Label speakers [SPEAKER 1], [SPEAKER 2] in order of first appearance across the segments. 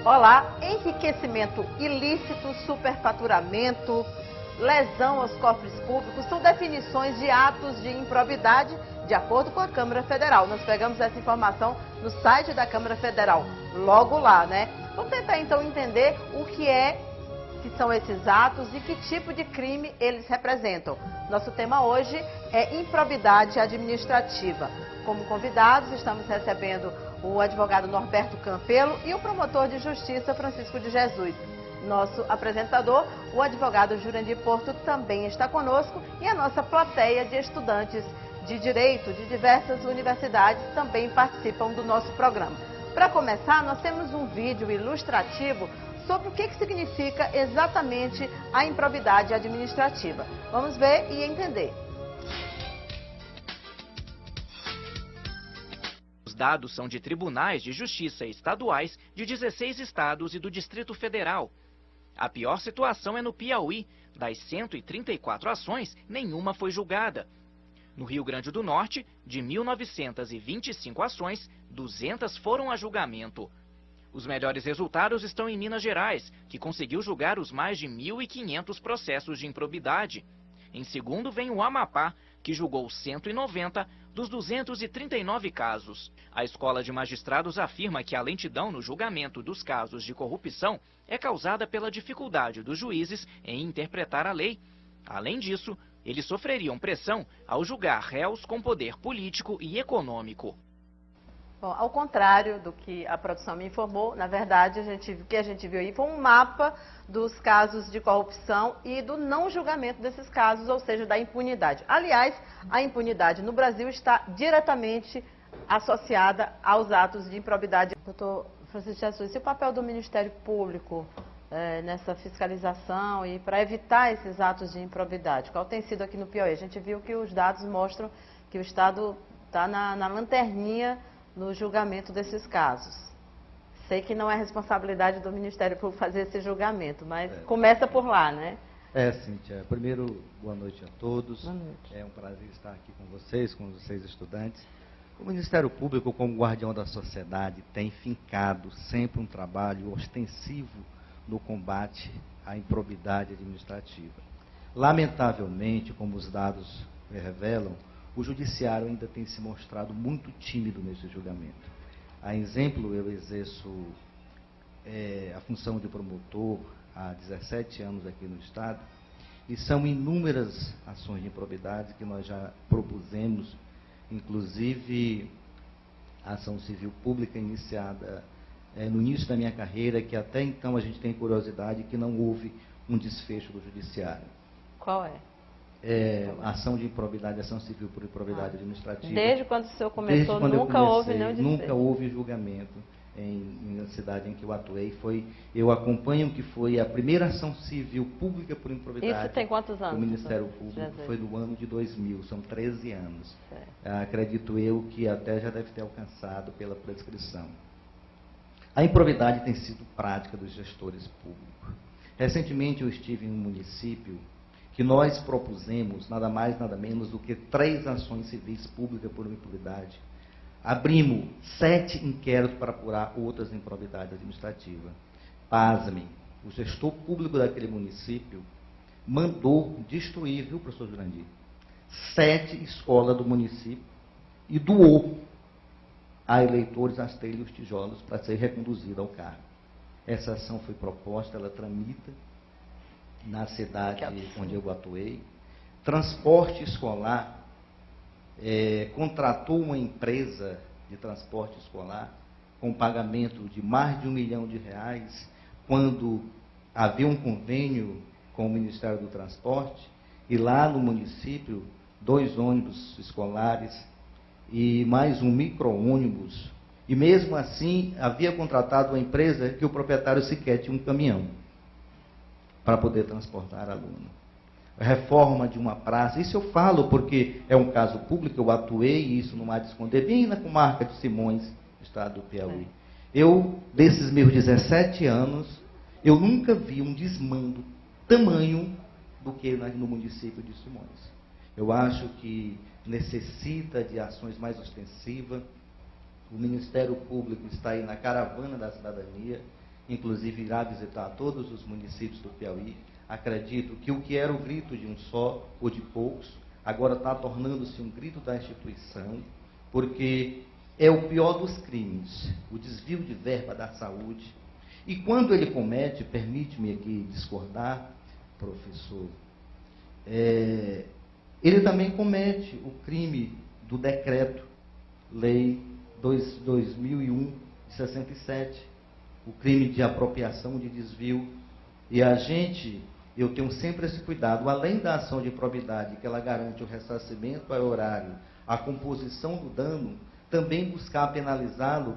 [SPEAKER 1] Olá, enriquecimento ilícito, superfaturamento, lesão aos cofres públicos são definições de atos de improbidade de acordo com a Câmara Federal. Nós pegamos essa informação no site da Câmara Federal, logo lá, né? Vamos tentar então entender o que são esses atos e que tipo de crime eles representam. Nosso tema hoje é improbidade administrativa. Como convidados, estamos recebendo o advogado Norberto Campelo e o promotor de justiça Francisco de Jesus. Nosso apresentador, o advogado Jurandir Porto, também está conosco e a nossa plateia de estudantes de direito de diversas universidades também participam do nosso programa. Para começar, nós temos um vídeo ilustrativo sobre o que significa exatamente a improbidade administrativa. Vamos ver e entender.
[SPEAKER 2] Os dados são de tribunais de justiça estaduais de 16 estados e do Distrito Federal. A pior situação é no Piauí. Das 134 ações, nenhuma foi julgada. No Rio Grande do Norte, de 1.925 ações, 200 foram a julgamento. Os melhores resultados estão em Minas Gerais, que conseguiu julgar os mais de 1.500 processos de improbidade. Em segundo vem o Amapá, que julgou 190 dos 239 casos. A Escola de Magistrados afirma que a lentidão no julgamento dos casos de corrupção é causada pela dificuldade dos juízes em interpretar a lei. Além disso, eles sofreriam pressão ao julgar réus com poder político e econômico.
[SPEAKER 1] Bom, ao contrário do que a produção me informou, na verdade, o que a gente viu aí foi um mapa dos casos de corrupção e do não julgamento desses casos, ou seja, da impunidade. Aliás, a impunidade no Brasil está diretamente associada aos atos de improbidade. Doutor Francisco Jesus, e o papel do Ministério Público nessa fiscalização e para evitar esses atos de improbidade? Qual tem sido aqui no Piauí? A gente viu que os dados mostram que o Estado está na lanterninha no julgamento desses casos. Sei que não é responsabilidade do Ministério Público fazer esse julgamento, mas começa por lá, né?
[SPEAKER 3] Cíntia. Primeiro, boa noite a todos.
[SPEAKER 1] Boa noite.
[SPEAKER 3] É um prazer estar aqui com vocês estudantes. O Ministério Público, como guardião da sociedade, tem fincado sempre um trabalho ostensivo no combate à improbidade administrativa. Lamentavelmente, como os dados revelam, o judiciário ainda tem se mostrado muito tímido nesse julgamento. A exemplo, eu exerço a função de promotor há 17 anos aqui no Estado, e são inúmeras ações de improbidade que nós já propusemos, inclusive a ação civil pública iniciada no início da minha carreira, que até então a gente tem curiosidade que não houve um desfecho do judiciário.
[SPEAKER 1] Qual é?
[SPEAKER 3] Ação de improbidade, ação civil por improbidade administrativa.
[SPEAKER 1] Desde quando o senhor começou, nunca houve nenhum desfecho?
[SPEAKER 3] Nunca houve julgamento na cidade em que eu atuei. Eu acompanho que foi a primeira ação civil pública por improbidade.
[SPEAKER 1] Isso tem quantos anos?
[SPEAKER 3] O Ministério Público foi do ano de 2000, são 13 anos.
[SPEAKER 1] Certo.
[SPEAKER 3] Acredito eu que até já deve ter alcançado pela prescrição. A improbidade tem sido prática dos gestores públicos. Recentemente eu estive em um município que nós propusemos nada mais, nada menos do que 3 ações civis públicas por improbidade. Abrimos 7 inquéritos para apurar outras improbidades administrativas. Pasmem, o gestor público daquele município mandou destruir, viu, professor Jurandir, 7 escolas do município e doou a eleitores as telhas e os tijolos para ser reconduzida ao cargo. Essa ação foi proposta, ela tramita na cidade onde eu atuei. Transporte escolar, contratou uma empresa de transporte escolar com pagamento de mais de R$1 milhão, quando havia um convênio com o Ministério do Transporte, e lá no município, 2 ônibus escolares e mais um micro-ônibus, e mesmo assim havia contratado uma empresa que o proprietário sequer tinha um caminhão para poder transportar aluno. Reforma de uma praça, isso eu falo porque é um caso público, eu atuei, e isso não há de esconder, bem na comarca de Simões, estado do Piauí. Eu, desses meus 17 anos, eu nunca vi um desmando tamanho do que no município de Simões. Eu acho que necessita de ações mais ostensivas. O Ministério Público está aí na caravana da cidadania, inclusive irá visitar todos os municípios do Piauí. Acredito que o que era o grito de um só ou de poucos, agora está tornando-se um grito da instituição, porque é o pior dos crimes, o desvio de verba da saúde. E quando ele comete, permite-me aqui discordar, professor, ele também comete o crime do decreto-lei 2001 de 67, o crime de apropriação de desvio. E eu tenho sempre esse cuidado, além da ação de improbidade, que ela garante o ressarcimento ao horário, a composição do dano, também buscar penalizá-lo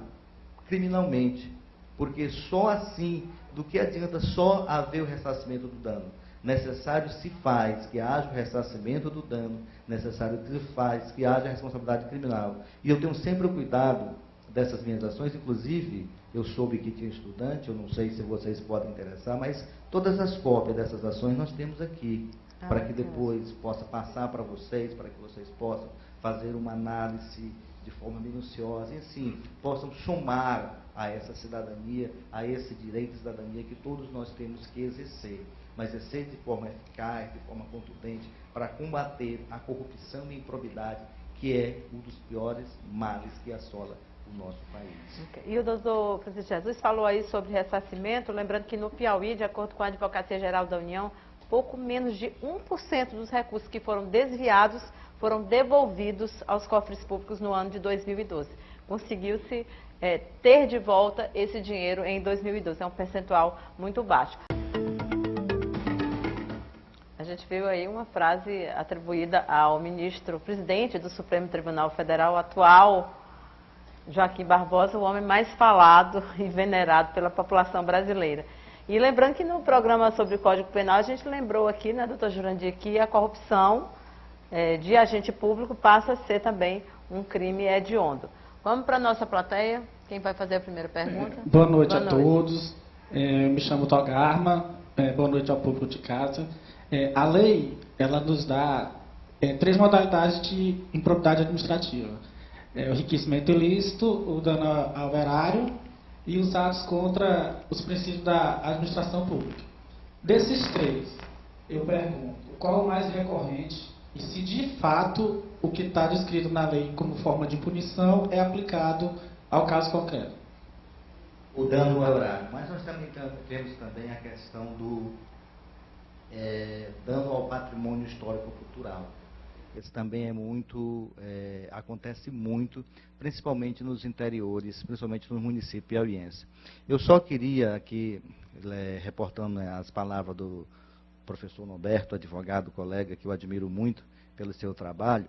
[SPEAKER 3] criminalmente, porque só assim, do que adianta só haver o ressarcimento do dano? Necessário se faz que haja o ressarcimento do dano, necessário se faz que haja a responsabilidade criminal. E eu tenho sempre o cuidado dessas minhas ações, inclusive, eu soube que tinha estudante, eu não sei se vocês podem interessar, mas todas as cópias dessas ações nós temos aqui, para que depois possa passar para vocês, para que vocês possam fazer uma análise de forma minuciosa, e assim, possam somar a essa cidadania, a esse direito de cidadania que todos nós temos que exercer, mas exercer de forma eficaz, de forma contundente, para combater a corrupção e a improbidade, que é um dos piores males que assola o nosso país.
[SPEAKER 1] Okay. E o doutor Francisco Jesus falou aí sobre ressarcimento, lembrando que no Piauí, de acordo com a Advocacia Geral da União, pouco menos de 1% dos recursos que foram desviados foram devolvidos aos cofres públicos no ano de 2012. Conseguiu-se ter de volta esse dinheiro em 2012, é um percentual muito baixo. A gente viu aí uma frase atribuída ao presidente do Supremo Tribunal Federal, atual Joaquim Barbosa, o homem mais falado e venerado pela população brasileira. E lembrando que no programa sobre o Código Penal, a gente lembrou aqui, né, doutor Jurandir, que a corrupção de agente público passa a ser também um crime hediondo. Vamos para a nossa plateia. Quem vai fazer a primeira pergunta?
[SPEAKER 4] Boa noite a todos. Eu me chamo Togarma. Boa noite ao público de casa. A lei, ela nos dá 3 modalidades de improbidade administrativa. O enriquecimento ilícito, o dano ao erário e os atos contra os princípios da administração pública. Desses 3, eu pergunto, qual é o mais recorrente e se de fato o que está descrito na lei como forma de punição é aplicado ao caso concreto?
[SPEAKER 3] O dano ao erário. Mas nós também temos também a questão do dano ao patrimônio histórico-cultural. Esse também é muito, acontece muito, principalmente nos interiores, principalmente no município piauiense. Eu só queria aqui, reportando as palavras do professor Norberto, advogado, colega, que eu admiro muito pelo seu trabalho,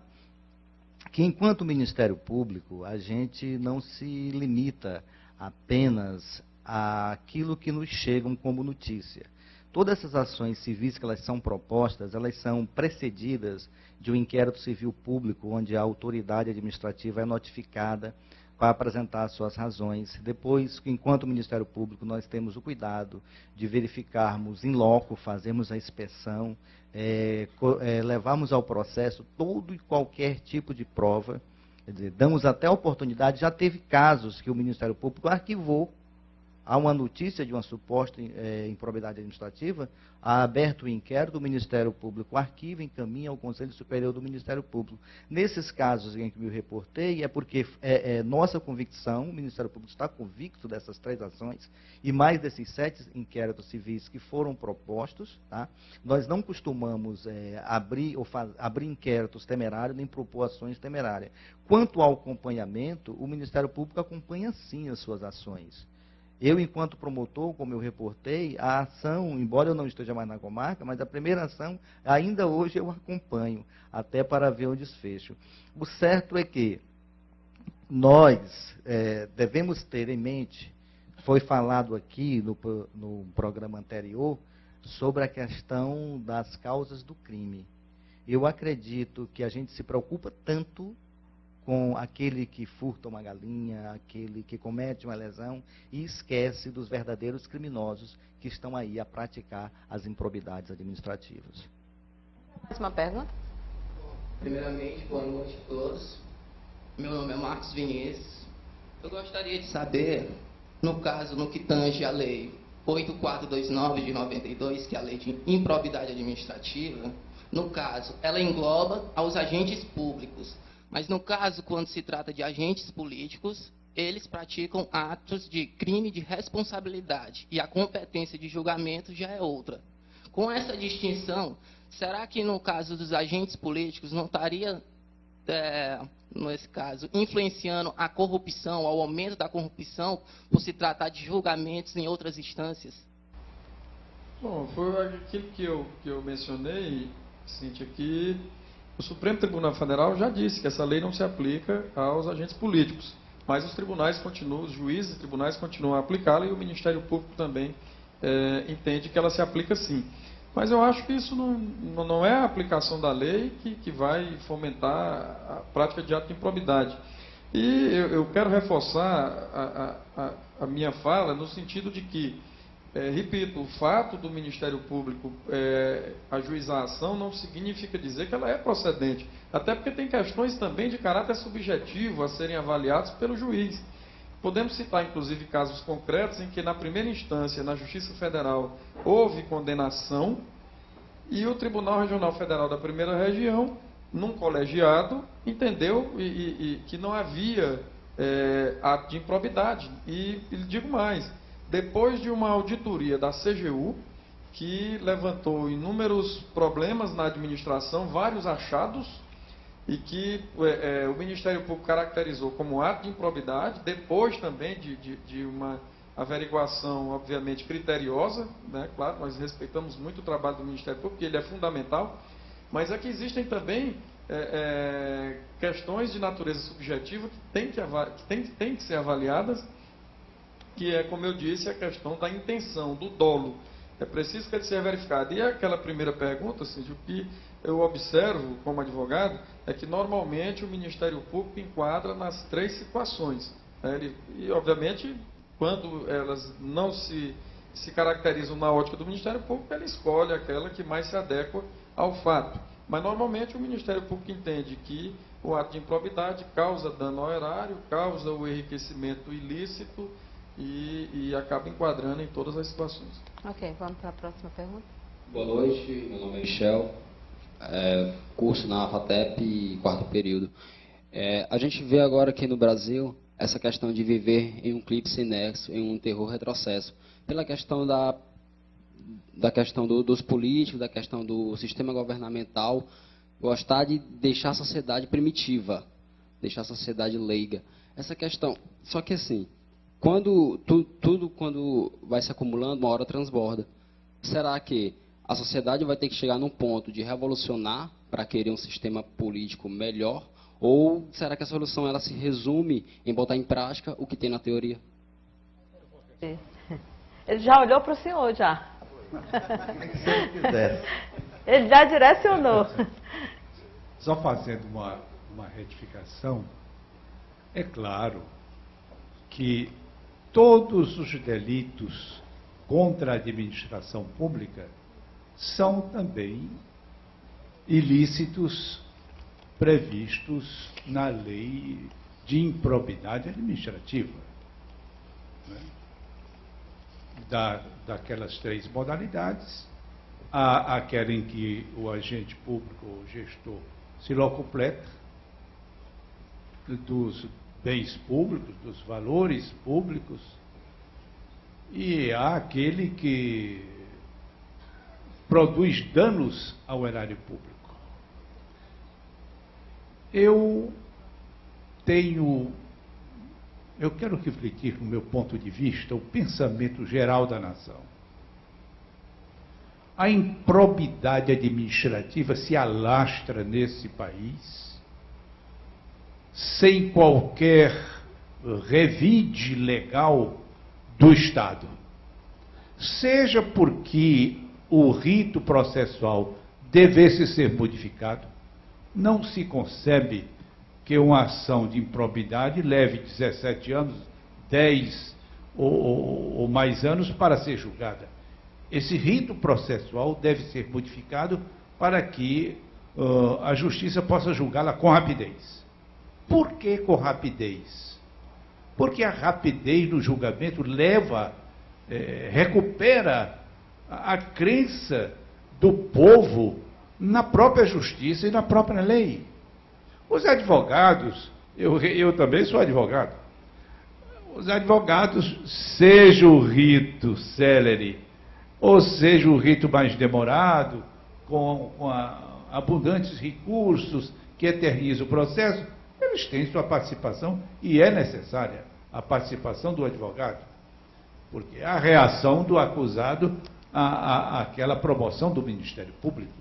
[SPEAKER 3] que enquanto Ministério Público, a gente não se limita apenas àquilo que nos chegam como notícia. Todas essas ações civis que elas são propostas, elas são precedidas de um inquérito civil público, onde a autoridade administrativa é notificada para apresentar suas razões. Depois, enquanto Ministério Público, nós temos o cuidado de verificarmos em loco, fazermos a inspeção, levarmos ao processo todo e qualquer tipo de prova, quer dizer, damos até a oportunidade, já teve casos que o Ministério Público arquivou. Há uma notícia de uma suposta improbidade administrativa, há aberto o inquérito, o Ministério Público arquiva, encaminha ao Conselho Superior do Ministério Público. Nesses casos em que me reportei, é porque nossa convicção, o Ministério Público está convicto dessas 3 ações, e mais desses 7 inquéritos civis que foram propostos, tá? Nós não costumamos abrir inquéritos temerários, nem propor ações temerárias. Quanto ao acompanhamento, o Ministério Público acompanha sim as suas ações. Eu, enquanto promotor, como eu reportei, a ação, embora eu não esteja mais na comarca, mas a primeira ação, ainda hoje eu acompanho, até para ver o desfecho. O certo é que nós devemos ter em mente, foi falado aqui no programa anterior, sobre a questão das causas do crime. Eu acredito que a gente se preocupa tanto com aquele que furta uma galinha, aquele que comete uma lesão, e esquece dos verdadeiros criminosos que estão aí a praticar as improbidades administrativas.
[SPEAKER 1] Mais uma pergunta?
[SPEAKER 5] Primeiramente, boa noite a todos. Meu nome é Marcos Vinícius. Eu gostaria de saber no caso, no que tange a lei 8429 de 92, que é a lei de improbidade administrativa, no caso, ela engloba aos agentes públicos. Mas no caso, quando se trata de agentes políticos, eles praticam atos de crime de responsabilidade e a competência de julgamento já é outra. Com essa distinção, será que no caso dos agentes políticos não estaria, nesse caso, influenciando a corrupção, ao aumento da corrupção, por se tratar de julgamentos em outras instâncias?
[SPEAKER 6] Bom, foi aquilo que eu mencionei, Cíntia, que o Supremo Tribunal Federal já disse que essa lei não se aplica aos agentes políticos, mas os tribunais continuam, os juízes e tribunais continuam a aplicá-la e o Ministério Público também entende que ela se aplica sim. Mas eu acho que isso não é a aplicação da lei que vai fomentar a prática de ato de improbidade. E eu quero reforçar a minha fala no sentido de que, repito, o fato do Ministério Público ajuizar a ação não significa dizer que ela é procedente. Até porque tem questões também de caráter subjetivo a serem avaliadas pelo juiz. Podemos citar, inclusive, casos concretos em que, na primeira instância, na Justiça Federal, houve condenação e o Tribunal Regional Federal da Primeira Região, num colegiado, entendeu que não havia ato de improbidade. E digo mais, depois de uma auditoria da CGU, que levantou inúmeros problemas na administração, vários achados, e que o Ministério Público caracterizou como ato de improbidade, depois também de uma averiguação, obviamente, criteriosa, né? Claro, nós respeitamos muito o trabalho do Ministério Público, porque ele é fundamental, mas é que existem também questões de natureza subjetiva que têm que ser avaliadas, que é, como eu disse, a questão da intenção, do dolo. É preciso que ele seja verificado. E aquela primeira pergunta, assim, o que eu observo como advogado é que normalmente o Ministério Público enquadra nas 3 situações. E, obviamente, quando elas não se caracterizam na ótica do Ministério Público, ele escolhe aquela que mais se adequa ao fato. Mas, normalmente, o Ministério Público entende que o ato de improbidade causa dano ao erário, causa o enriquecimento ilícito e acaba enquadrando em todas as situações.
[SPEAKER 1] Ok, vamos para a próxima pergunta.
[SPEAKER 7] Boa noite, meu nome é Michel, curso na FATEP, 4º período. A gente vê agora aqui no Brasil essa questão de viver em um clípse nexo, em um terror retrocesso, pela questão da questão dos políticos, da questão do sistema governamental, gostar de deixar a sociedade primitiva, deixar a sociedade leiga. Essa questão, só que assim, quando vai se acumulando, uma hora transborda. Será que a sociedade vai ter que chegar num ponto de revolucionar para querer um sistema político melhor? Ou será que a solução ela se resume em botar em prática o que tem na teoria?
[SPEAKER 1] Ele já olhou para o senhor, já.
[SPEAKER 3] Se quiser.
[SPEAKER 1] Ele já direcionou.
[SPEAKER 8] Só fazendo uma retificação, é claro que todos os delitos contra a administração pública são também ilícitos previstos na lei de improbidade administrativa, né? Daquelas 3 modalidades, há aquela em que o agente público ou gestor se locupleta dos bens públicos, dos valores públicos, e há aquele que produz danos ao erário público. Eu quero refletir, no meu ponto de vista, o pensamento geral da nação. A improbidade administrativa se alastra nesse país sem qualquer revide legal do Estado. Seja porque o rito processual devesse ser modificado, não se concebe que uma ação de improbidade leve 17 anos, 10 ou mais anos para ser julgada. Esse rito processual deve ser modificado para que a justiça possa julgá-la com rapidez. Por que com rapidez? porque a rapidez no julgamento recupera a crença do povo na própria justiça e na própria lei. Os advogados, eu também sou advogado, os advogados, seja o rito célere, ou seja o rito mais demorado, com abundantes recursos que eternizam o processo, eles têm sua participação e é necessária a participação do advogado, porque a reação do acusado àquela promoção do Ministério Público.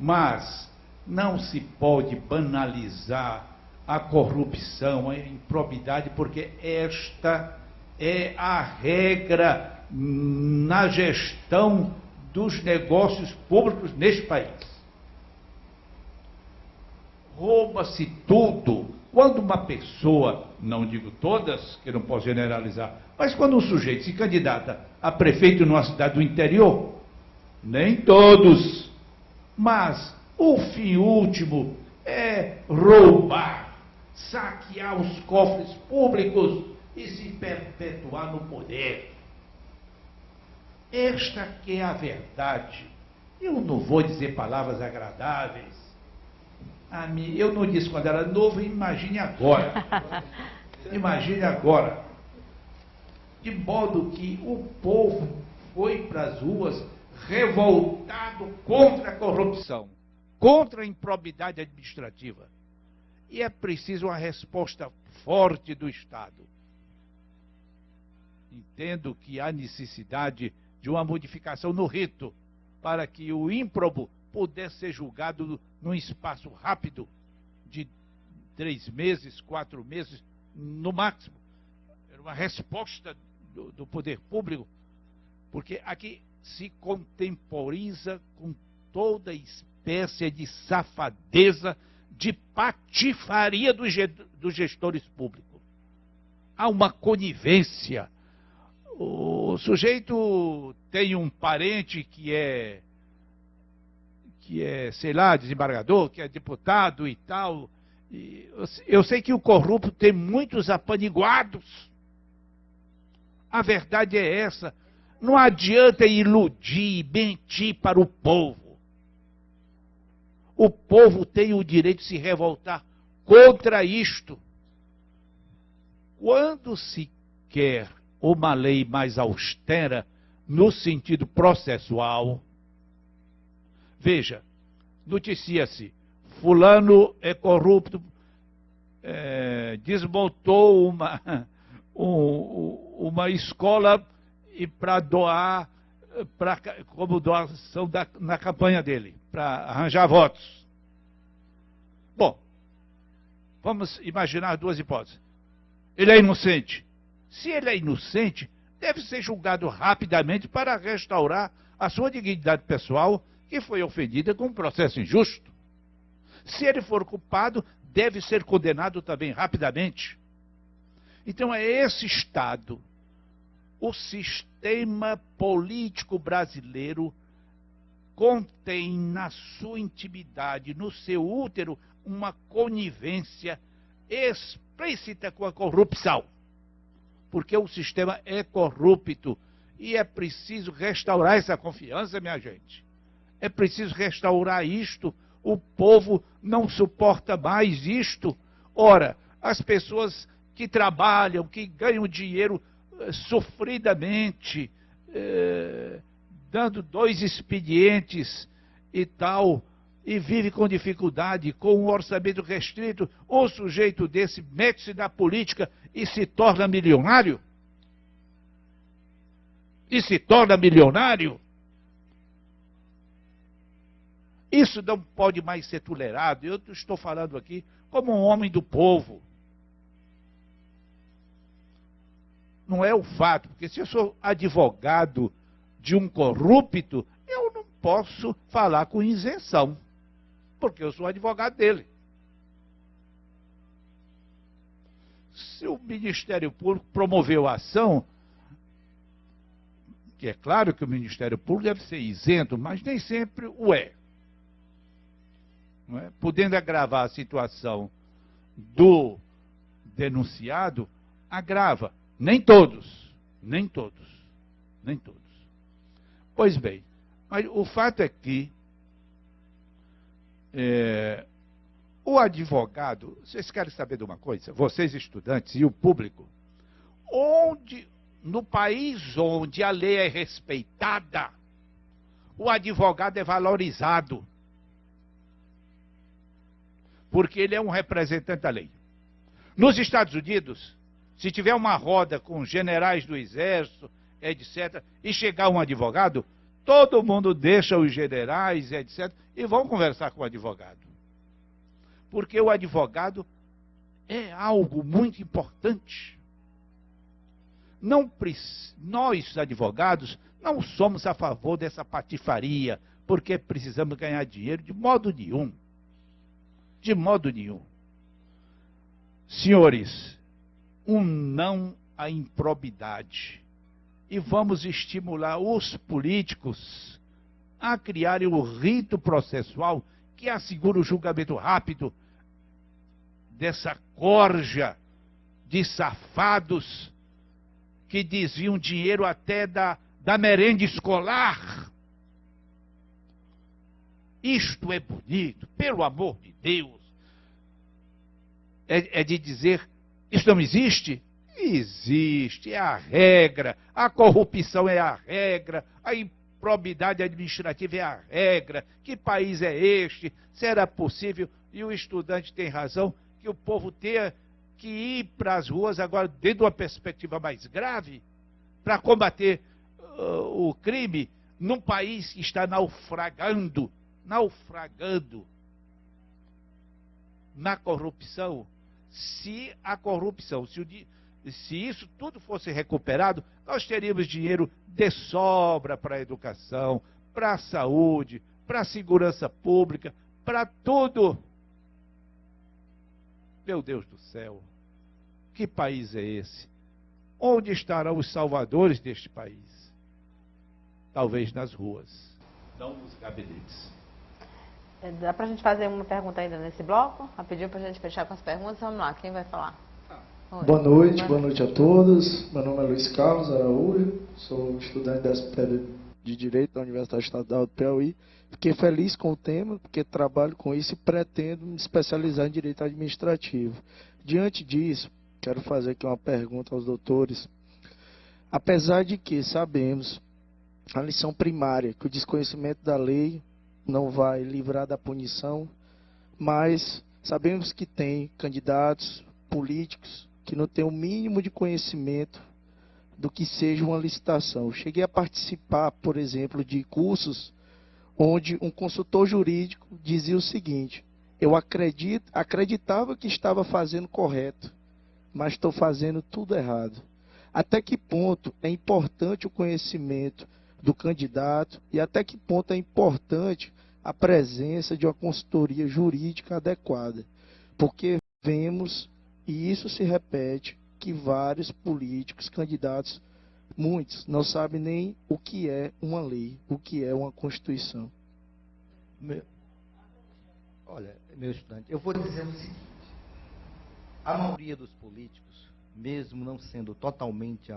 [SPEAKER 8] Mas não se pode banalizar a corrupção, a improbidade, porque esta é a regra na gestão dos negócios públicos neste país. Rouba-se tudo. Quando uma pessoa, não digo todas, que eu não posso generalizar, mas quando um sujeito se candidata a prefeito numa cidade do interior, nem todos, mas o fim último é roubar, saquear os cofres públicos e se perpetuar no poder. Esta que é a verdade. Eu não vou dizer palavras agradáveis. Eu não disse quando era novo, imagine agora. Imagine agora. De modo que o povo foi para as ruas revoltado contra a corrupção, contra a improbidade administrativa. E é preciso uma resposta forte do Estado. Entendo que há necessidade de uma modificação no rito, para que o ímprobo pudesse ser julgado num espaço rápido, de 3 meses, 4 meses, no máximo. Era uma resposta do poder público, porque aqui se contemporiza com toda espécie de safadeza, de patifaria dos gestores públicos. Há uma conivência. O sujeito tem um parente que é, sei lá, desembargador, que é deputado e tal. E eu sei que o corrupto tem muitos apaniguados. A verdade é essa. Não adianta iludir, mentir para o povo. O povo tem o direito de se revoltar contra isto. Quando se quer uma lei mais austera no sentido processual, veja, noticia-se, fulano é corrupto, desmontou uma escola e para doar, como doação na campanha dele, para arranjar votos. Bom, vamos imaginar 2 hipóteses. Ele é inocente. Se ele é inocente, deve ser julgado rapidamente para restaurar a sua dignidade pessoal, que foi ofendida com um processo injusto. Se ele for culpado, deve ser condenado também rapidamente. Então é esse Estado, o sistema político brasileiro contém na sua intimidade, no seu útero, uma conivência explícita com a corrupção. Porque o sistema é corrupto e é preciso restaurar essa confiança, minha gente. É preciso restaurar isto. O povo não suporta mais isto. Ora, as pessoas que trabalham, que ganham dinheiro sofridamente, dando 2 expedientes e tal, e vive com dificuldade, com um orçamento restrito, um sujeito desse mete-se na política e se torna milionário? E se torna milionário? Isso não pode mais ser tolerado. Eu estou falando aqui como um homem do povo. Não é o fato, porque se eu sou advogado de um corrupto, eu não posso falar com isenção, porque eu sou advogado dele. Se o Ministério Público promoveu a ação, que é claro que o Ministério Público deve ser isento, mas nem sempre o é. Não é? Podendo agravar a situação do denunciado, agrava. Nem todos, nem todos, nem todos. Pois bem, mas o fato é que o advogado, vocês querem saber de uma coisa? Vocês estudantes e o público, no país onde a lei é respeitada, o advogado é valorizado. Porque ele é um representante da lei. Nos Estados Unidos, se tiver uma roda com generais do exército, etc., e chegar um advogado, todo mundo deixa os generais, etc., e vão conversar com o advogado. Porque o advogado é algo muito importante. Nós, advogados, não somos a favor dessa patifaria, porque precisamos ganhar dinheiro de modo nenhum. De modo nenhum. Senhores, um não à improbidade. E vamos estimular os políticos a criarem o rito processual que assegura o julgamento rápido dessa corja de safados que desviam dinheiro até da merenda escolar. Isto é bonito, pelo amor de Deus. É de dizer, isso não existe? Existe, é a regra. A corrupção é a regra. A improbidade administrativa é a regra. Que país é este? Será possível? E o estudante tem razão, que o povo tenha que ir para as ruas agora dentro de uma perspectiva mais grave para combater o crime num país que está naufragando na corrupção. Se a corrupção, se isso tudo fosse recuperado, nós teríamos dinheiro de sobra para a educação, para a saúde, para a segurança pública, para tudo. Meu Deus do céu, que país é esse? Onde estarão os salvadores deste país? Talvez nas ruas, não nos gabinetes.
[SPEAKER 1] Dá para a gente fazer uma pergunta ainda nesse bloco? Rapidinho para a gente fechar com as perguntas. Vamos lá, quem vai falar? Oi.
[SPEAKER 9] Boa noite a todos. Meu nome é Luiz Carlos Araújo, sou estudante da SPED de Direito da Universidade Estadual do Piauí. Fiquei feliz com o tema, porque trabalho com isso e pretendo me especializar em Direito Administrativo. Diante disso, quero fazer aqui uma pergunta aos doutores. Apesar de que sabemos a lição primária, que o desconhecimento da lei não vai livrar da punição, mas sabemos que tem candidatos políticos que não têm o mínimo de conhecimento do que seja uma licitação. Eu cheguei a participar, por exemplo, de cursos onde um consultor jurídico dizia o seguinte: eu acreditava que estava fazendo correto, mas estou fazendo tudo errado. Até que ponto é importante o conhecimento do candidato e até que ponto é importante a presença de uma consultoria jurídica adequada? Porque vemos, e isso se repete, que vários políticos, candidatos, muitos, não sabem nem o que é uma lei, o que é uma Constituição.
[SPEAKER 3] Olha, meu estudante, eu vou dizer o seguinte: a maioria dos políticos, mesmo não sendo totalmente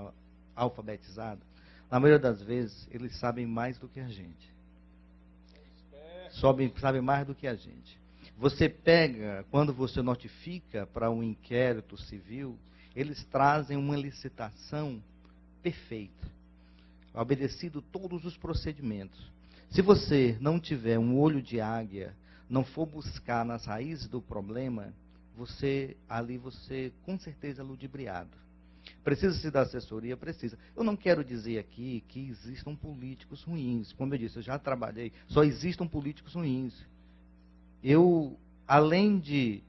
[SPEAKER 3] alfabetizados, na maioria das vezes, eles sabem mais do que a gente. Sabem mais do que a gente. Você pega, quando você notifica para um inquérito civil, eles trazem uma licitação perfeita, obedecido todos os procedimentos. Se você não tiver um olho de águia, não for buscar nas raízes do problema, você com certeza é ludibriado. Precisa-se da assessoria? Precisa. Eu não quero dizer aqui que existam políticos ruins. Como eu disse, eu já trabalhei. Só existam políticos ruins. Eu, além de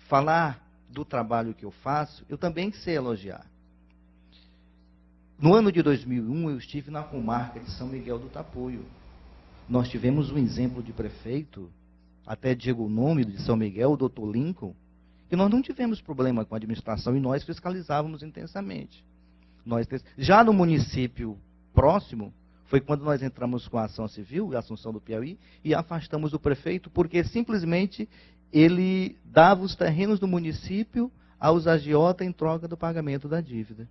[SPEAKER 3] falar do trabalho que eu faço, eu também sei elogiar. No ano de 2001, eu estive na comarca de São Miguel do Tapuio. Nós tivemos um exemplo de prefeito, até digo o nome de São Miguel, o Dr. Lincoln, que nós não tivemos problema com a administração e nós fiscalizávamos intensamente. Já no município próximo, foi quando nós entramos com a ação civil, a Assunção do Piauí, e afastamos o prefeito, porque simplesmente ele dava os terrenos do município aos agiotas em troca do pagamento da dívida.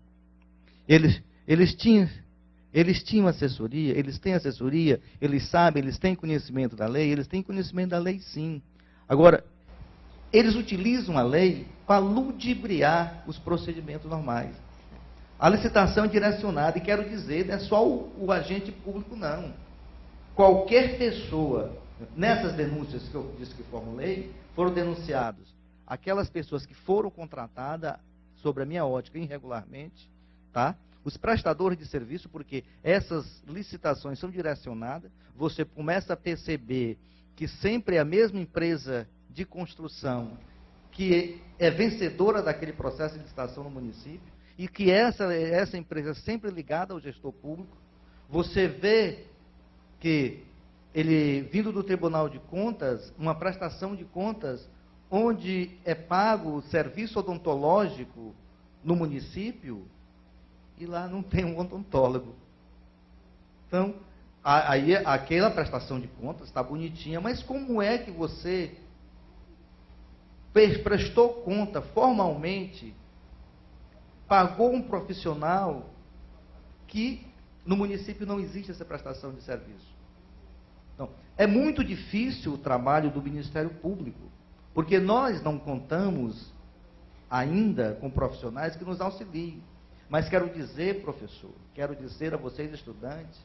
[SPEAKER 3] Eles tinham assessoria, eles têm assessoria, eles sabem, eles têm conhecimento da lei, eles têm conhecimento da lei sim. Agora, eles utilizam a lei para ludibriar os procedimentos normais. A licitação é direcionada, e quero dizer, não é só o agente público, não. Qualquer pessoa, nessas denúncias que eu disse que formulei, foram denunciados aquelas pessoas que foram contratadas, sobre a minha ótica, irregularmente, tá? Os prestadores de serviço, porque essas licitações são direcionadas, você começa a perceber que sempre é a mesma empresa de construção que é vencedora daquele processo de licitação no município, e que essa empresa é sempre ligada ao gestor público. Você vê que ele, vindo do Tribunal de Contas, uma prestação de contas, onde é pago o serviço odontológico no município, e lá não tem um odontólogo. Então, aí aquela prestação de contas está bonitinha, mas como é que você prestou conta formalmente, pagou um profissional que no município não existe essa prestação de serviço? Então, é muito difícil o trabalho do Ministério Público, porque nós não contamos ainda com profissionais que nos auxiliem. Mas quero dizer, professor, quero dizer a vocês, estudantes,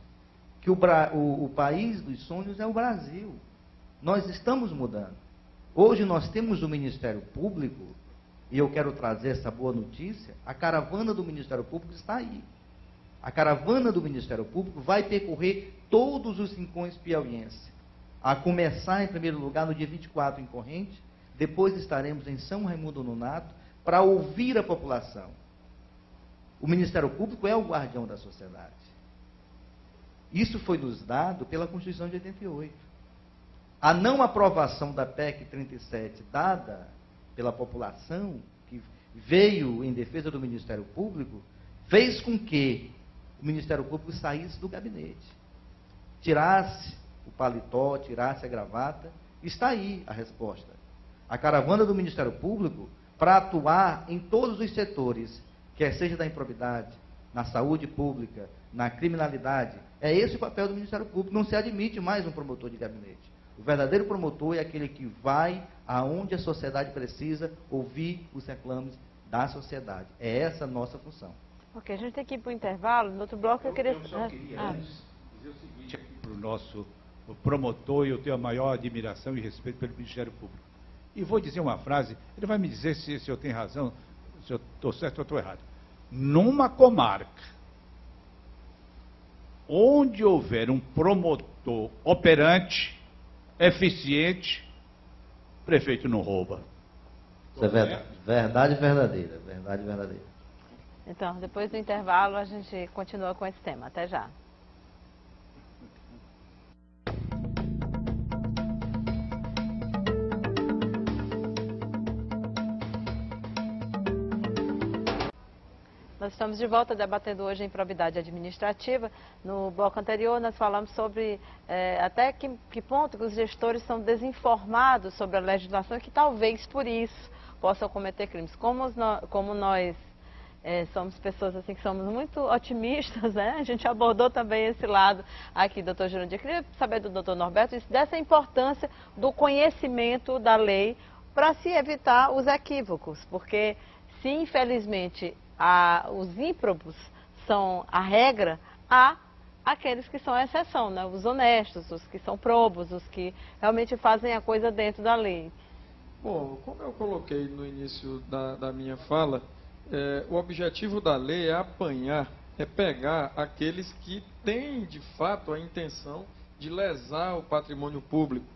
[SPEAKER 3] que o país dos sonhos é o Brasil. Nós estamos mudando. Hoje nós temos o Ministério Público, e eu quero trazer essa boa notícia, a caravana do Ministério Público está aí. A caravana do Ministério Público vai percorrer todos os rincões piauienses. A começar, em primeiro lugar, no dia 24 em Corrente, depois estaremos em São Raimundo Nonato, para ouvir a população. O Ministério Público é o guardião da sociedade. Isso foi nos dado pela Constituição de 88. A não aprovação da PEC 37, dada pela população, que veio em defesa do Ministério Público, fez com que o Ministério Público saísse do gabinete. Tirasse o paletó, tirasse a gravata. Está aí a resposta. A caravana do Ministério Público, para atuar em todos os setores, quer seja da improbidade, na saúde pública, na criminalidade, é esse o papel do Ministério Público. Não se admite mais um promotor de gabinete. O verdadeiro promotor é aquele que vai aonde a sociedade precisa ouvir os reclames da sociedade. É essa a nossa função.
[SPEAKER 1] Ok, a gente tem que ir para o intervalo. No outro bloco eu queria...
[SPEAKER 8] Eu só queria antes dizer o seguinte aqui para o nosso promotor, e eu tenho a maior admiração e respeito pelo Ministério Público. E vou dizer uma frase, ele vai me dizer se eu tenho razão, se eu estou certo ou estou errado. Numa comarca onde houver um promotor operante, eficiente, o prefeito não rouba.
[SPEAKER 3] Isso é verdade verdadeira, verdade verdadeira.
[SPEAKER 1] Então, depois do intervalo, a gente continua com esse tema. Até já. Nós estamos de volta debatendo hoje a improbidade administrativa. No bloco anterior nós falamos sobre até que ponto que os gestores são desinformados sobre a legislação e que talvez por isso possam cometer crimes. Como nós somos pessoas assim que somos muito otimistas, né? A gente abordou também esse lado aqui, doutor Jurandir. Eu queria saber do doutor Norberto dessa importância do conhecimento da lei para se evitar os equívocos, porque se infelizmente os ímprobos são a regra, há aqueles que são a exceção, né? Os honestos, os que são probos, os que realmente fazem a coisa dentro da lei.
[SPEAKER 6] Bom, como eu coloquei no início da minha fala, o objetivo da lei é apanhar, é pegar aqueles que têm de fato a intenção de lesar o patrimônio público.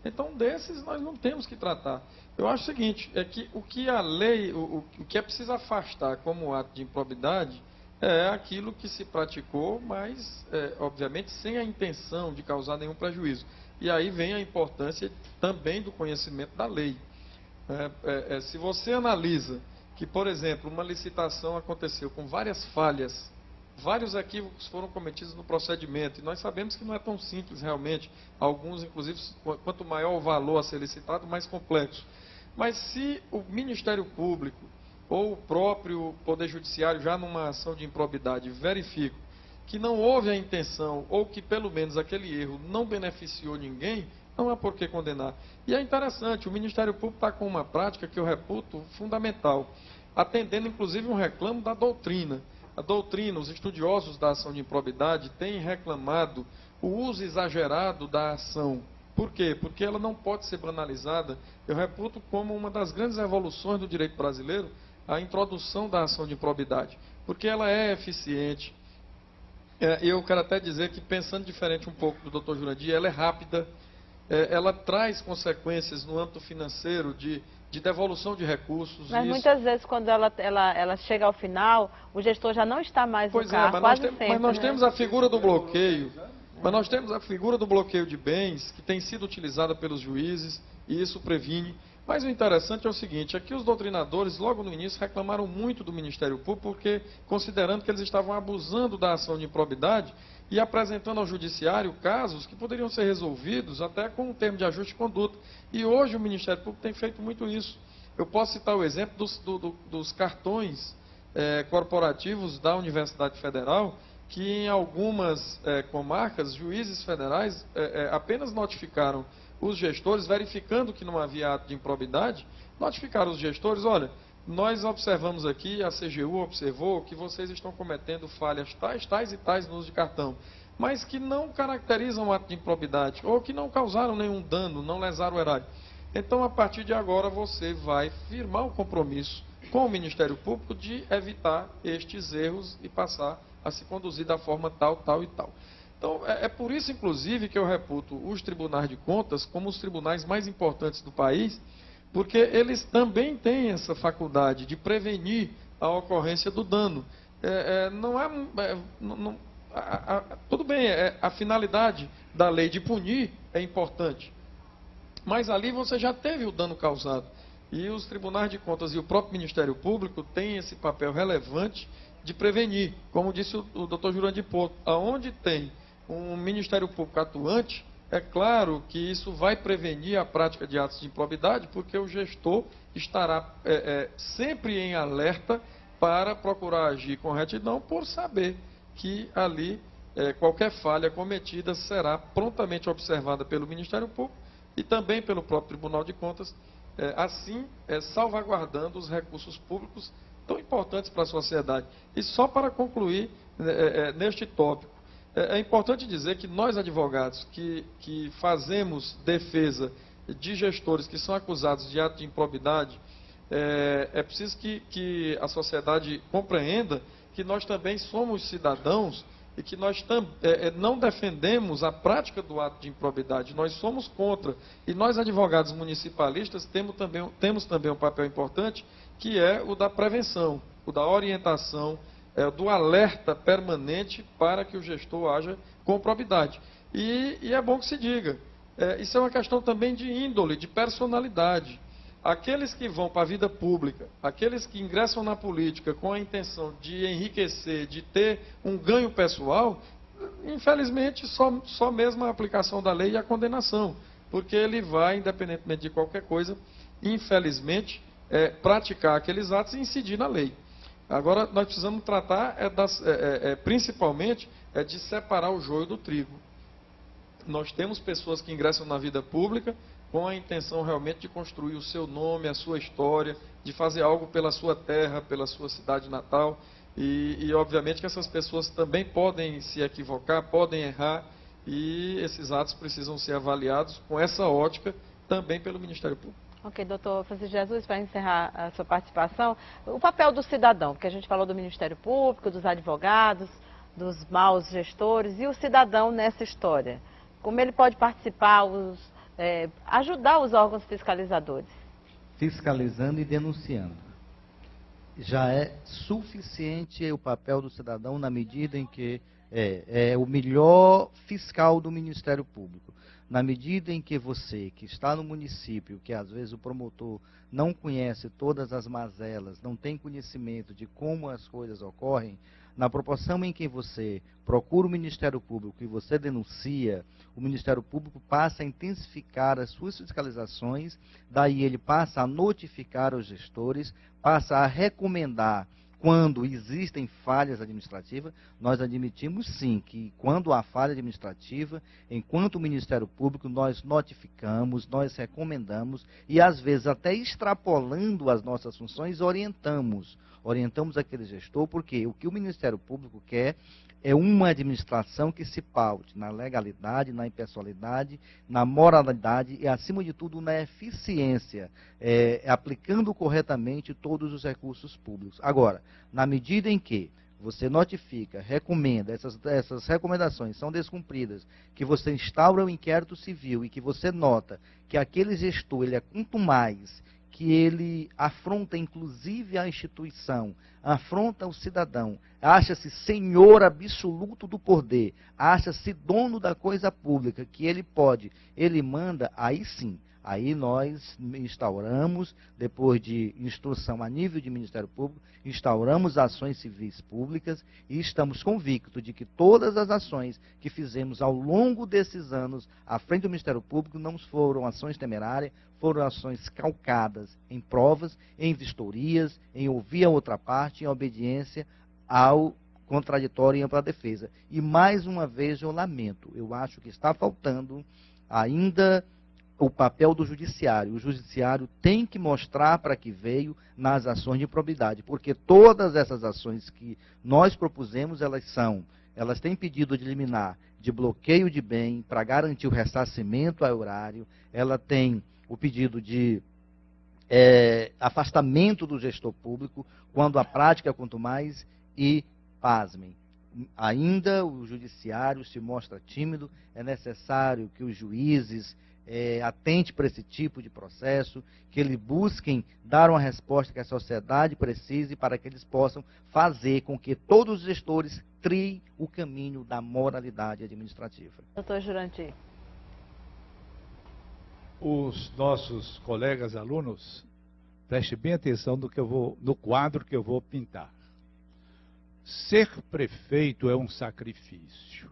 [SPEAKER 6] Então, desses nós não temos que tratar. Eu acho o seguinte, é que o que a lei, o que é preciso afastar como ato de improbidade é aquilo que se praticou, mas, obviamente, sem a intenção de causar nenhum prejuízo. E aí vem a importância também do conhecimento da lei. Se você analisa que, por exemplo, uma licitação aconteceu com várias falhas, vários equívocos foram cometidos no procedimento, e nós sabemos que não é tão simples realmente, alguns, inclusive, quanto maior o valor a ser licitado, mais complexo. Mas se o Ministério Público ou o próprio Poder Judiciário, já numa ação de improbidade, verifica que não houve a intenção, ou que pelo menos aquele erro não beneficiou ninguém, não há por que condenar. E é interessante, o Ministério Público está com uma prática que eu reputo fundamental, atendendo inclusive um reclamo da doutrina. A doutrina, os estudiosos da ação de improbidade têm reclamado o uso exagerado da ação. Por quê? Porque ela não pode ser banalizada. Eu reputo como uma das grandes evoluções do direito brasileiro a introdução da ação de improbidade, porque ela é eficiente. Eu quero até dizer que, pensando diferente um pouco do Dr. Jurandir, ela é rápida, ela traz consequências no âmbito financeiro de devolução de recursos.
[SPEAKER 1] Mas muitas vezes, quando ela chega ao final, o gestor já não está mais no cargo,
[SPEAKER 6] mas nós temos a figura do bloqueio. Mas nós temos a figura do bloqueio de bens, que tem sido utilizada pelos juízes, e isso previne. Mas o interessante é o seguinte, é que os doutrinadores, logo no início, reclamaram muito do Ministério Público, porque considerando que eles estavam abusando da ação de improbidade e apresentando ao Judiciário casos que poderiam ser resolvidos até com um termo de ajuste de conduta. E hoje o Ministério Público tem feito muito isso. Eu posso citar o exemplo dos cartões corporativos da Universidade Federal, que em algumas comarcas, juízes federais apenas notificaram os gestores, verificando que não havia ato de improbidade, notificaram os gestores, olha, nós observamos aqui, a CGU observou que vocês estão cometendo falhas tais e tais no uso de cartão, mas que não caracterizam o ato de improbidade, ou que não causaram nenhum dano, não lesaram o erário. Então, a partir de agora, você vai firmar um compromisso com o Ministério Público de evitar estes erros e passar a se conduzir da forma tal, tal e tal. Então, é por isso, inclusive, que eu reputo os tribunais de contas como os tribunais mais importantes do país, porque eles também têm essa faculdade de prevenir a ocorrência do dano. Tudo bem, a finalidade da lei de punir é importante, mas ali você já teve o dano causado. E os tribunais de contas e o próprio Ministério Público têm esse papel relevante de prevenir. Como disse o Dr. Jurandir Porto, aonde tem um Ministério Público atuante, é claro que isso vai prevenir a prática de atos de improbidade, porque o gestor estará sempre em alerta para procurar agir com retidão, por saber que ali qualquer falha cometida será prontamente observada pelo Ministério Público e também pelo próprio Tribunal de Contas, assim salvaguardando os recursos públicos tão importantes para a sociedade. E só para concluir neste tópico, é importante dizer que nós, advogados, que fazemos defesa de gestores que são acusados de ato de improbidade, é preciso que a sociedade compreenda que nós também somos cidadãos e que nós não defendemos a prática do ato de improbidade, nós somos contra. E nós, advogados municipalistas, temos também um papel importante, que é o da prevenção, o da orientação, do alerta permanente para que o gestor haja com probidade. E é bom que se diga, isso é uma questão também de índole, de personalidade. Aqueles que vão para a vida pública, aqueles que ingressam na política com a intenção de enriquecer, de ter um ganho pessoal, infelizmente só mesmo a aplicação da lei e a condenação, porque ele vai, independentemente de qualquer coisa, infelizmente, praticar aqueles atos e incidir na lei. Agora, nós precisamos tratar principalmente de separar o joio do trigo. Nós temos pessoas que ingressam na vida pública com a intenção realmente de construir o seu nome, a sua história, de fazer algo pela sua terra, pela sua cidade natal. E obviamente que essas pessoas também podem se equivocar, podem errar, e esses atos precisam ser avaliados com essa ótica também pelo Ministério Público.
[SPEAKER 1] Ok, doutor Francisco Jesus, para encerrar a sua participação, o papel do cidadão, porque a gente falou do Ministério Público, dos advogados, dos maus gestores, e o cidadão nessa história. Como ele pode participar, ajudar os órgãos fiscalizadores?
[SPEAKER 3] Fiscalizando e denunciando. Já é suficiente o papel do cidadão na medida em que é o melhor fiscal do Ministério Público. Na medida em que você, que está no município, que às vezes o promotor não conhece todas as mazelas, não tem conhecimento de como as coisas ocorrem, na proporção em que você procura o Ministério Público e você denuncia, o Ministério Público passa a intensificar as suas fiscalizações, daí ele passa a notificar os gestores, passa a recomendar quando existem falhas administrativas. Nós admitimos sim que quando há falha administrativa, enquanto Ministério Público, nós notificamos, nós recomendamos e às vezes até extrapolando as nossas funções, orientamos aquele gestor, porque o que o Ministério Público quer é uma administração que se paute na legalidade, na impessoalidade, na moralidade e, acima de tudo, na eficiência, aplicando corretamente todos os recursos públicos. Agora, na medida em que você notifica, recomenda, essas recomendações são descumpridas, que você instaura um inquérito civil e que você nota que aquele gestor, ele é quanto mais que ele afronta inclusive a instituição, afronta o cidadão, acha-se senhor absoluto do poder, acha-se dono da coisa pública, que ele pode, ele manda, aí sim, aí nós instauramos, depois de instrução a nível de Ministério Público, instauramos ações civis públicas e estamos convictos de que todas as ações que fizemos ao longo desses anos à frente do Ministério Público não foram ações temerárias, foram ações calcadas em provas, em vistorias, em ouvir a outra parte, em obediência ao contraditório e ampla defesa. E mais uma vez eu lamento, eu acho que está faltando ainda o papel do judiciário. O judiciário tem que mostrar para que veio nas ações de improbidade, porque todas essas ações que nós propusemos, elas têm pedido de liminar de bloqueio de bem para garantir o ressarcimento ao erário, ela tem o pedido de afastamento do gestor público, quando a prática é quanto mais, e, pasmem, ainda o judiciário se mostra tímido, é necessário que os juízes atente para esse tipo de processo, que eles busquem dar uma resposta que a sociedade precise para que eles possam fazer com que todos os gestores triem o caminho da moralidade administrativa.
[SPEAKER 1] Doutor Jurandir.
[SPEAKER 8] Os nossos colegas alunos, prestem bem atenção no quadro que eu vou pintar. Ser prefeito é um sacrifício,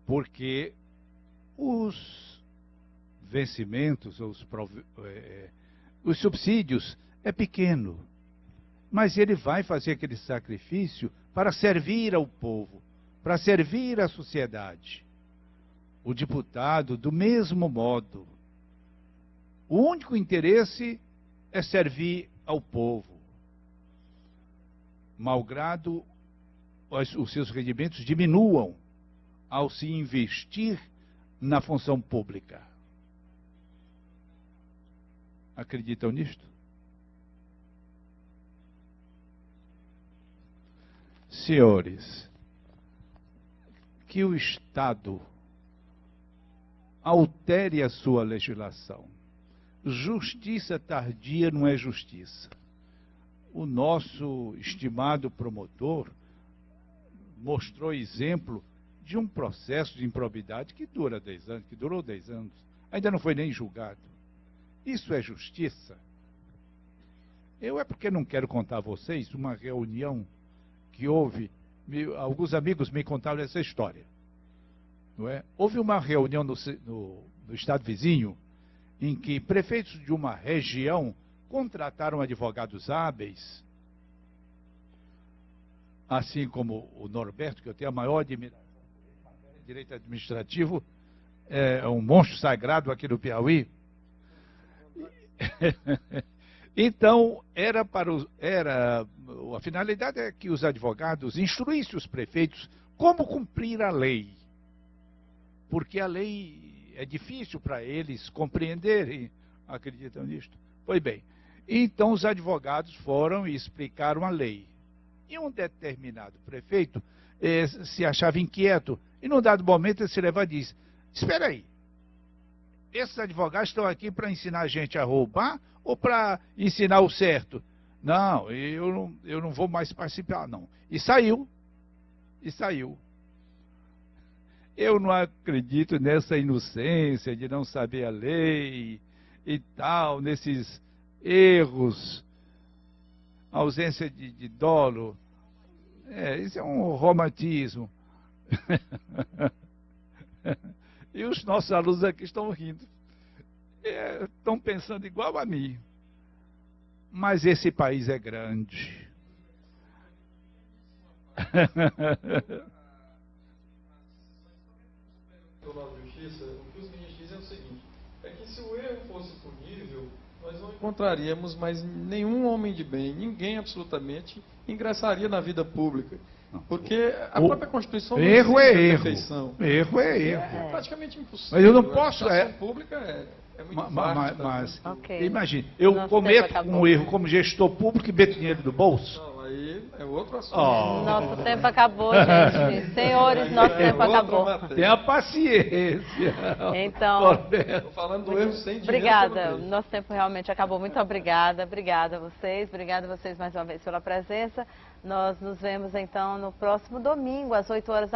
[SPEAKER 8] porque os vencimentos, os subsídios é pequeno, mas ele vai fazer aquele sacrifício para servir ao povo, para servir à sociedade. O deputado, do mesmo modo, o único interesse é servir ao povo, malgrado os seus rendimentos diminuam ao se investir na função pública. Acreditam nisto? Senhores, que o Estado altere a sua legislação. Justiça tardia não é justiça. O nosso estimado promotor mostrou exemplo de um processo de improbidade que dura 10 anos, que durou 10 anos, ainda não foi nem julgado. Isso é justiça? Eu porque não quero contar a vocês uma reunião que houve, alguns amigos me contaram essa história. Não é? Houve uma reunião no estado vizinho, em que prefeitos de uma região contrataram advogados hábeis, assim como o Norberto, que eu tenho a maior admiração por direito administrativo, é um monstro sagrado aqui no Piauí. Então, a finalidade é que os advogados instruíssem os prefeitos como cumprir a lei, porque a lei é difícil para eles compreenderem. Acreditam nisto? Pois bem, então os advogados foram e explicaram a lei. E um determinado prefeito se achava inquieto, e num dado momento ele se leva e diz: espera aí, esses advogados estão aqui para ensinar a gente a roubar ou para ensinar o certo? Não, eu não vou mais participar, não. E saiu. Eu não acredito nessa inocência de não saber a lei e tal, nesses erros, ausência de dolo. Isso é um romantismo. E os nossos alunos aqui estão rindo. Estão pensando igual a mim. Mas esse país é grande.
[SPEAKER 6] Justiça, o que os ministros dizem é o seguinte, é que se o erro fosse punível, nós não encontraríamos mais nenhum homem de bem, ninguém absolutamente ingressaria na vida pública. Porque a própria Constituição não
[SPEAKER 8] erro é erro.
[SPEAKER 6] Perfeição.
[SPEAKER 8] Erro é erro.
[SPEAKER 6] É praticamente impossível.
[SPEAKER 8] Mas eu não posso...
[SPEAKER 6] A administração pública é muito vasta.
[SPEAKER 8] Mas
[SPEAKER 1] okay.
[SPEAKER 8] Imagine, eu cometo um erro como gestor público e meto dinheiro do bolso.
[SPEAKER 6] Não, aí é outro assunto.
[SPEAKER 1] Nosso tempo acabou, gente. Senhores, nosso tempo acabou.
[SPEAKER 8] Tenha paciência.
[SPEAKER 1] Então,
[SPEAKER 6] estou falando do erro sem dinheiro.
[SPEAKER 1] Obrigada. Nosso tempo realmente acabou. Muito obrigada. Obrigada a vocês. Obrigada a vocês mais uma vez pela presença. Nós nos vemos então no próximo domingo, às 8 horas da noite.